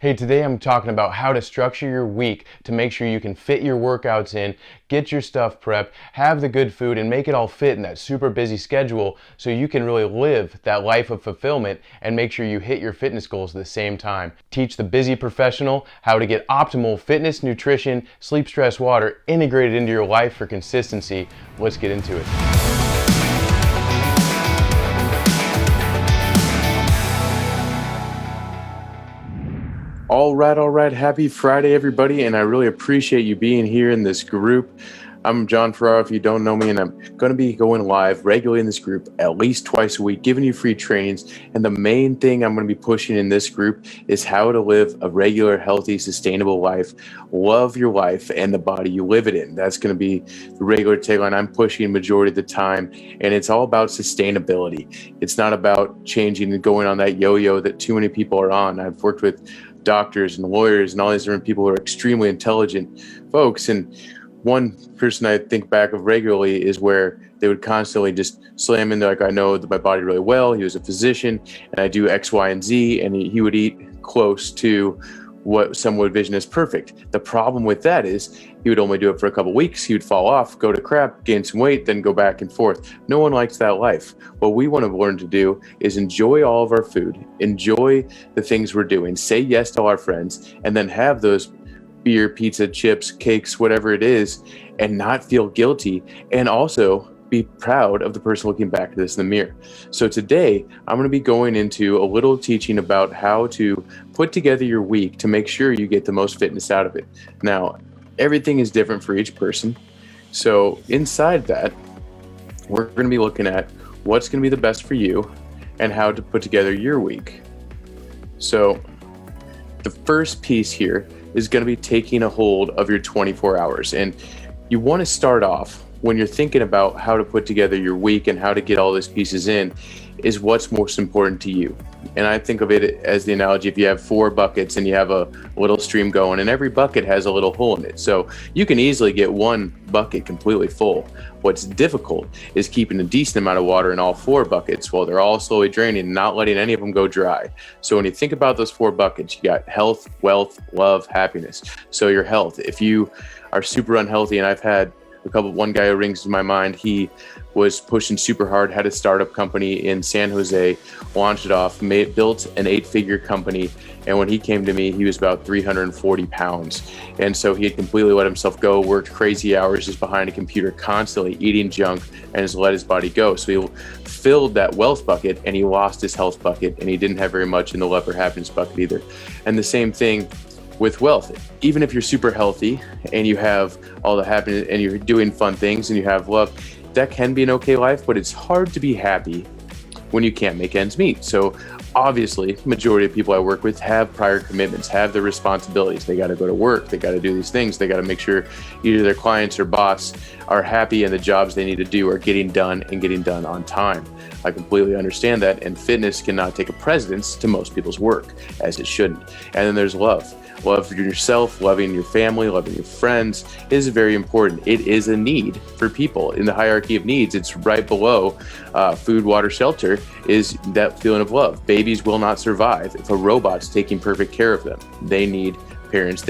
Hey, today I'm talking about how to structure your week to make sure you can fit your workouts in, get your stuff prepped, have the good food, and make it all fit in that super busy schedule so you can really live that life of fulfillment and make sure you hit your fitness goals at the same time. Teach the busy professional how to get optimal fitness, nutrition, sleep, stress, water integrated into your life for consistency. Let's get into it. All right. Happy Friday, everybody, and I really appreciate you being here in this group. I'm John Ferraro, if you don't know me, and I'm going to be going live regularly in this group at least twice a week, giving you free trainings. And the main thing I'm going to be pushing in this group is how to live a regular, healthy, sustainable life. Love your life and the body you live it in. That's going to be the regular tagline I'm pushing majority of the time. And it's all about sustainability. It's not about changing and going on that yo-yo that too many people are on. I've worked with doctors and lawyers and all these different people who are extremely intelligent folks. And one person I think back of regularly is where they would constantly just slam in there, like, I know my body really well. He was a physician and I do X, Y, and Z. And he would eat close to what some would envision as perfect. The problem with that is he would only do it for a couple of weeks. He would fall off, go to crap, gain some weight, then go back and forth. No one likes that life. What we want to learn to do is enjoy all of our food, enjoy the things we're doing, say yes to our friends, and then have those beer, pizza, chips, cakes, whatever it is, and not feel guilty, and also be proud of the person looking back at this in the mirror. So today, I'm going to be going into a little teaching about how to put together your week to make sure you get the most fitness out of it. Now, everything is different for each person. So inside that, we're going to be looking at what's going to be the best for you and how to put together your week. So the first piece here is going to be taking a hold of your 24 hours. And you want to start off when you're thinking about how to put together your week and how to get all these pieces in is what's most important to you. And I think of it as the analogy, if you have 4 buckets and you have a little stream going and every bucket has a little hole in it. So you can easily get one bucket completely full. What's difficult is keeping a decent amount of water in all 4 buckets while they're all slowly draining and not letting any of them go dry. So when you think about those 4 buckets, you got health, wealth, love, happiness. So your health, if you are super unhealthy, and I've had one guy who rings to my mind, he was pushing super hard, had a startup company in San Jose, launched it off, built an 8-figure company. And when he came to me, he was about 340 pounds. And so he had completely let himself go, worked crazy hours just behind a computer, constantly eating junk, and just let his body go. So he filled that wealth bucket and he lost his health bucket, and he didn't have very much in the love or happiness bucket either. And the same thing with wealth. Even if you're super healthy and you have all the happiness and you're doing fun things and you have love, that can be an okay life, but it's hard to be happy when you can't make ends meet. So obviously, majority of people I work with have prior commitments, have their responsibilities. They got to go to work. They got to do these things. They got to make sure either their clients or boss are happy and the jobs they need to do are getting done and getting done on time. I completely understand that, and fitness cannot take a precedence to most people's work, as it shouldn't. And then there's love. Love for yourself, loving your family, loving your friends is very important. It is a need for people. In the hierarchy of needs, it's right below food, water, shelter is that feeling of love. Babies will not survive if a robot's taking perfect care of them. They need parents,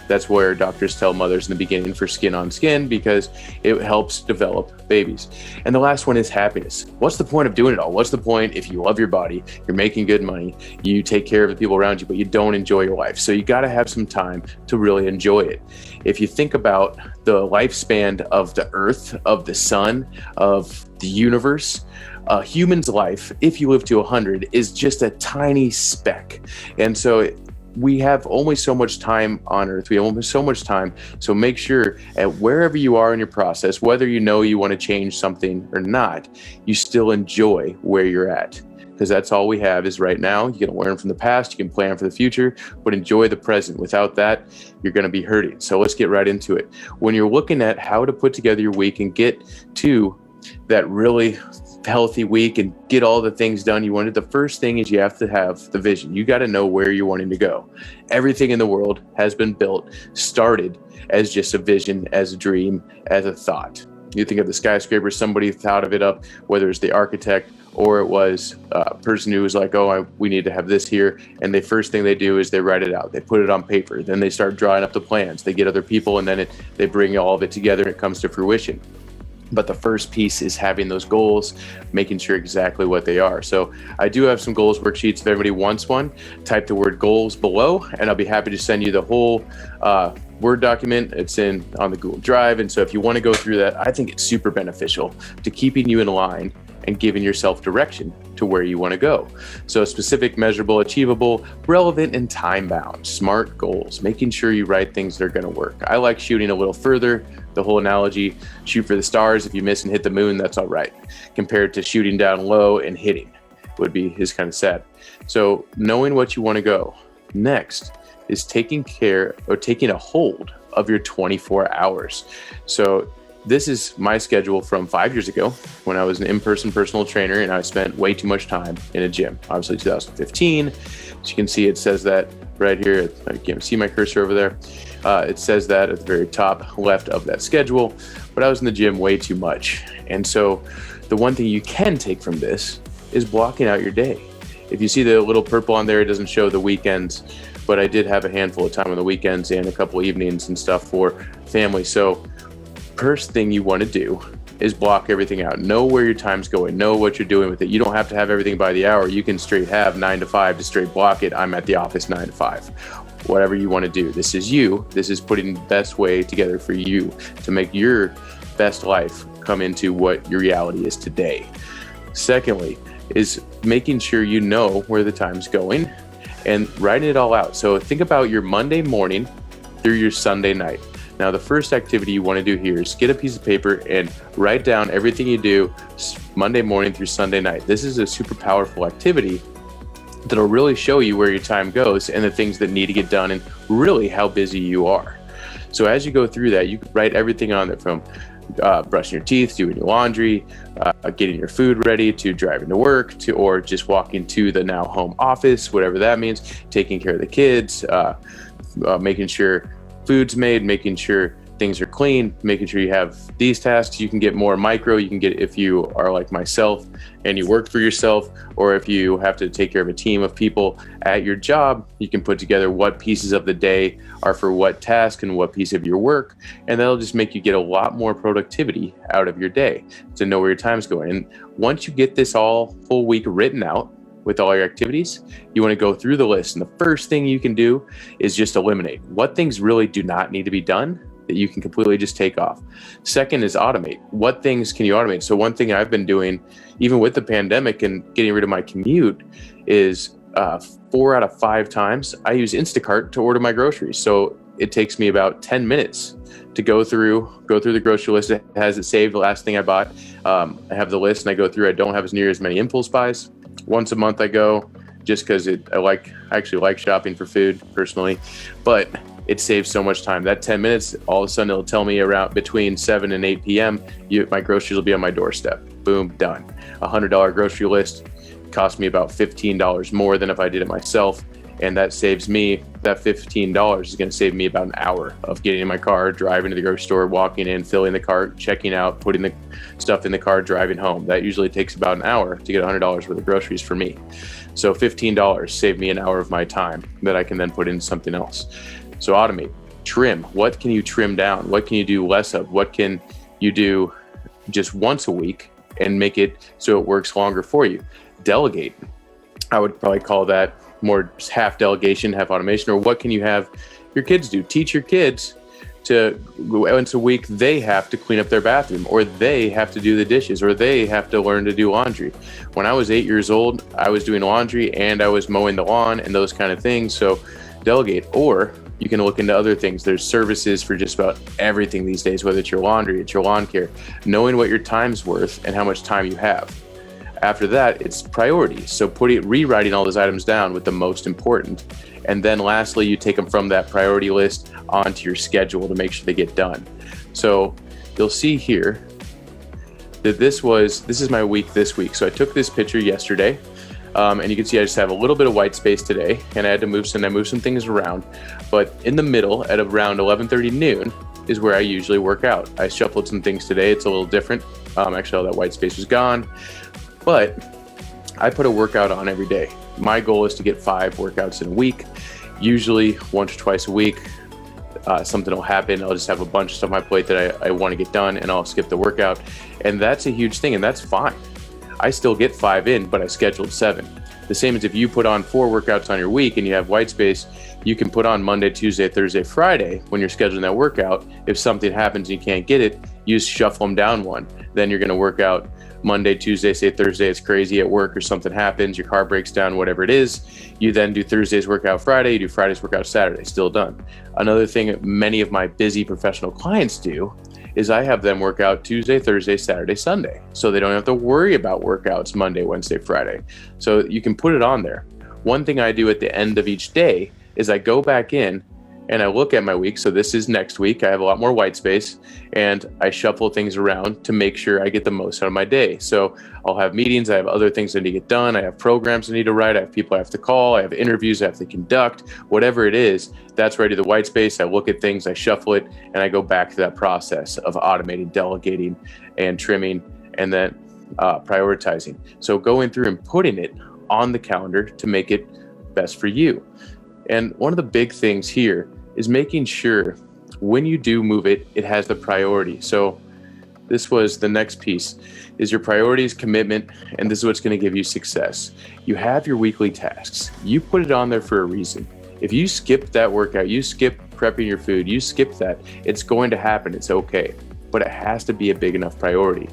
that's where doctors tell mothers in the beginning for skin on skin, because it helps develop babies. And the last one is happiness. What's the point of doing it all? What's the point if you love your body, you're making good money, you take care of the people around you, but you don't enjoy your life? So you got to have some time to really enjoy it. If you think about the lifespan of the earth, of the sun, of the universe, a human's life, if you live to 100, is just a tiny speck. And so we have only so much time on earth. We have only so much time. So make sure at wherever you are in your process, whether you know you want to change something or not, you still enjoy where you're at. Because that's all we have is right now. You can learn from the past, you can plan for the future, but enjoy the present. Without that, you're going to be hurting. So let's get right into it. When you're looking at how to put together your week and get to that really healthy week and get all the things done you wanted, the first thing is you have to have the vision. You got to know where you're wanting to go. Everything in the world has been built, started as just a vision, as a dream, as a thought. You think of the skyscraper, somebody thought of it up, whether it's the architect or it was a person who was like, oh, we need to have this here. And the first thing they do is they write it out. They put it on paper. Then they start drawing up the plans. They get other people, and then they bring all of it together and it comes to fruition. But the first piece is having those goals, making sure exactly what they are. So I do have some goals worksheets. If everybody wants one, type the word goals below, and I'll be happy to send you the whole Word document. It's on the Google Drive. And so if you want to go through that, I think it's super beneficial to keeping you in line and giving yourself direction to where you want to go. So specific, measurable, achievable, relevant, and time-bound. SMART goals, making sure you write things that are going to work. I like shooting a little further. The whole analogy, shoot for the stars. If you miss and hit the moon, that's all right. Compared to shooting down low and hitting would be is kind of sad. So knowing what you want to go. Next is taking a hold of your 24 hours. So this is my schedule from 5 years ago when I was an in-person personal trainer and I spent way too much time in a gym. Obviously 2015. As you can see, it says that right here. I can't see my cursor over there. It says that at the very top left of that schedule, but I was in the gym way too much. And so the one thing you can take from this is blocking out your day. If you see the little purple on there, it doesn't show the weekends, but I did have a handful of time on the weekends and a couple evenings and stuff for family. So first thing you want to do is block everything out. Know where your time's going. Know what you're doing with it. You don't have to have everything by the hour. You can straight have 9 to 5 to straight block it. I'm at the office 9 to 5. Whatever you want to do. This is you. This is putting the best way together for you to make your best life come into what your reality is today. Secondly, is making sure you know where the time's going and writing it all out. So think about your Monday morning through your Sunday night. Now, the first activity you want to do here is get a piece of paper and write down everything you do Monday morning through Sunday night. This is a super powerful activity that'll really show you where your time goes and the things that need to get done and really how busy you are. So as you go through that, you can write everything on there from brushing your teeth, doing your laundry, getting your food ready, to driving to work, or just walking to the now home office, whatever that means, taking care of the kids, making sure food's made, making sure things are clean, making sure you have these tasks. You can get more micro. You can get, if you are like myself and you work for yourself, or if you have to take care of a team of people at your job, you can put together what pieces of the day are for what task and what piece of your work. And that'll just make you get a lot more productivity out of your day to know where your time's going. And once you get this all full week written out with all your activities, you want to go through the list. And the first thing you can do is just eliminate what things really do not need to be done that you can completely just take off. Second is automate. What things can you automate? So one thing I've been doing, even with the pandemic and getting rid of my commute, is 4 out of 5 times I use Instacart to order my groceries. So it takes me about 10 minutes to go through the grocery list. It has it saved, the last thing I bought. I have the list and I go through. I don't have as near as many impulse buys. Once a month I go, just because I actually like shopping for food personally, but it saves so much time. That 10 minutes, all of a sudden it'll tell me around between 7 and 8 p.m. My groceries will be on my doorstep. Boom, done. $100 grocery list cost me about $15 more than if I did it myself. And that saves me, that $15 is going to save me about an hour of getting in my car, driving to the grocery store, walking in, filling the cart, checking out, putting the stuff in the car, driving home. That usually takes about an hour to get $100 worth of groceries for me. So $15 saved me an hour of my time that I can then put into something else. So automate, trim. What can you trim down? What can you do less of? What can you do just once a week and make it so it works longer for you? Delegate. I would probably call that more half delegation, half automation. Or what can you have your kids do? Teach your kids to once a week, they have to clean up their bathroom, or they have to do the dishes, or they have to learn to do laundry. When I was 8 years old, I was doing laundry and I was mowing the lawn and those kind of things. So delegate. Or you can look into other things. There's services for just about everything these days, whether it's your laundry, it's your lawn care, knowing what your time's worth and how much time you have. After that, it's priorities. So rewriting all those items down with the most important. And then lastly, you take them from that priority list onto your schedule to make sure they get done. So you'll see here that this is my week this week. So I took this picture yesterday. And you can see I just have a little bit of white space today, and I had to move some things around. But in the middle, at around 11:30 noon, is where I usually work out. I shuffled some things today. It's a little different. Actually, all that white space was gone, but I put a workout on every day. My goal is to get 5 workouts in a week, usually once or twice a week. Something will happen. I'll just have a bunch of stuff on my plate that I want to get done, and I'll skip the workout. And that's a huge thing, and that's fine. I still get 5 in, but I scheduled 7. The same as if you put on 4 workouts on your week and you have white space, you can put on Monday, Tuesday, Thursday, Friday when you're scheduling that workout. If something happens and you can't get it, you just shuffle them down one. Then you're going to work out Monday, Tuesday, say Thursday, it's crazy at work or something happens, your car breaks down, whatever it is. You then do Thursday's workout Friday, you do Friday's workout Saturday, still done. Another thing many of my busy professional clients do is I have them work out Tuesday, Thursday, Saturday, Sunday. So they don't have to worry about workouts Monday, Wednesday, Friday. So you can put it on there. One thing I do at the end of each day is I go back in and I look at my week. So this is next week. I have a lot more white space and I shuffle things around to make sure I get the most out of my day. So I'll have meetings. I have other things I need to get done. I have programs I need to write. I have people I have to call. I have interviews I have to conduct. Whatever it is, that's where I do the white space. I look at things, I shuffle it, and I go back to that process of automating, delegating, and trimming, and then prioritizing. So going through and putting it on the calendar to make it best for you. And one of the big things here is making sure when you do move it, it has the priority. So this was the next piece, is your priorities, commitment, and this is what's going to give you success. You have your weekly tasks. You put it on there for a reason. If you skip that workout, you skip prepping your food, you skip that, it's going to happen. It's okay. But it has to be a big enough priority.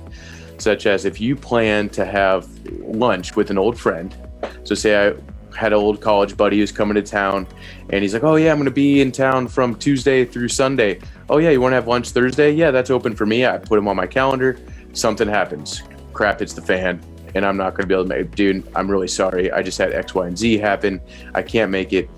Such as if you plan to have lunch with an old friend, so say I had an old college buddy who's coming to town and he's like, oh yeah, I'm going to be in town from Tuesday through Sunday. Oh yeah, you want to have lunch Thursday? Yeah, that's open for me. I put him on my calendar. Something happens. Crap hits the fan and I'm not going to be able to make it. Dude, I'm really sorry. I just had X, Y, and Z happen. I can't make it.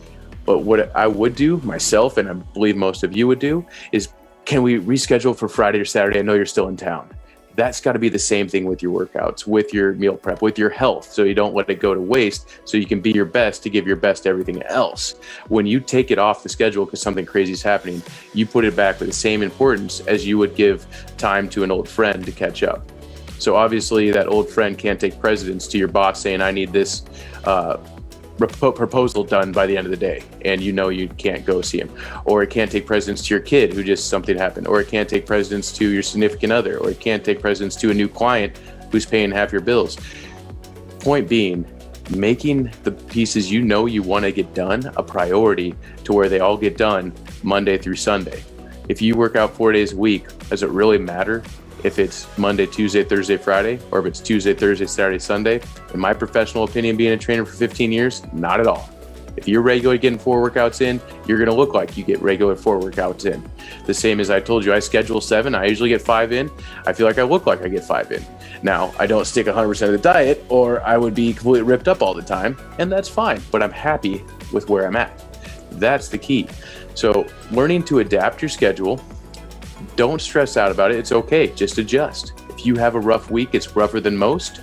But what I would do myself, and I believe most of you would do, is can we reschedule for Friday or Saturday? I know you're still in town. That's got to be the same thing with your workouts, with your meal prep, with your health, so you don't let it go to waste, so you can be your best to give your best to everything else. When you take it off the schedule because something crazy is happening, you put it back with the same importance as you would give time to an old friend to catch up. So obviously that old friend can't take precedence to your boss saying, I need this proposal done by the end of the day, and you know you can't go see him. Or it can't take precedence to your kid who just something happened, or it can't take precedence to your significant other, or it can't take precedence to a new client who's paying half your bills. Point being, making the pieces you know you want to get done a priority to where they all get done Monday through Sunday. If you work out 4 days a week, does it really matter if it's Monday, Tuesday, Thursday, Friday, or if it's Tuesday, Thursday, Saturday, Sunday? In my professional opinion, being a trainer for 15 years, not at all. If you're regularly getting 4 workouts in, you're going to look like you get regular 4 workouts in. The same as I told you, I schedule 7. I usually get 5 in. I feel like I look like I get 5 in. Now, I don't stick 100% of the diet, or I would be completely ripped up all the time, and that's fine, but I'm happy with where I'm at. That's the key. So learning to adapt your schedule. Don't stress out about it. It's okay. Just adjust. If you have a rough week, it's rougher than most,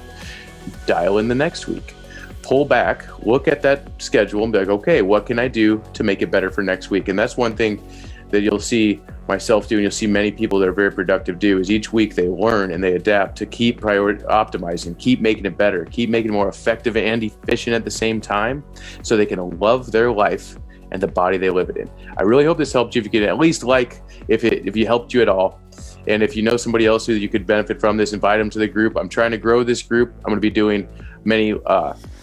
dial in the next week. Pull back, look at that schedule and be like, okay, what can I do to make it better for next week? And that's one thing that you'll see myself do, and you'll see many people that are very productive do, is each week they learn and they adapt to keep optimizing, keep making it better, keep making it more effective and efficient at the same time, so they can love their life and the body they live it in. I really hope this helped you. If you could at least if you helped you at all. And if you know somebody else who you could benefit from this, invite them to the group. I'm trying to grow this group. I'm going to be doing many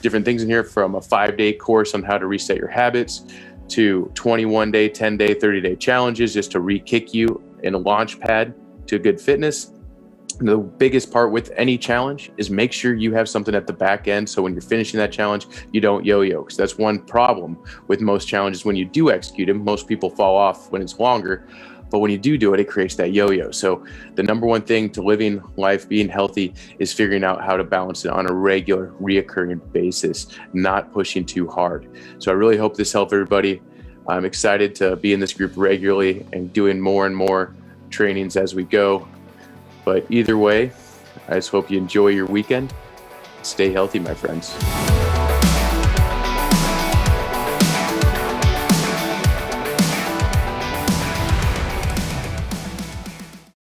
different things in here, from a 5-day course on how to reset your habits to 21-day, 10-day, 30-day challenges just to re-kick you in a launch pad to good fitness. The biggest part with any challenge is make sure you have something at the back end, so when you're finishing that challenge, you don't yo-yo. Because that's one problem with most challenges. When you do execute them, most people fall off when it's longer. But when you do it, it creates that yo-yo. So the number one thing to living life, being healthy, is figuring out how to balance it on a regular, reoccurring basis, not pushing too hard. So I really hope this helped everybody. I'm excited to be in this group regularly and doing more and more trainings as we go. But either way, I just hope you enjoy your weekend. Stay healthy, my friends.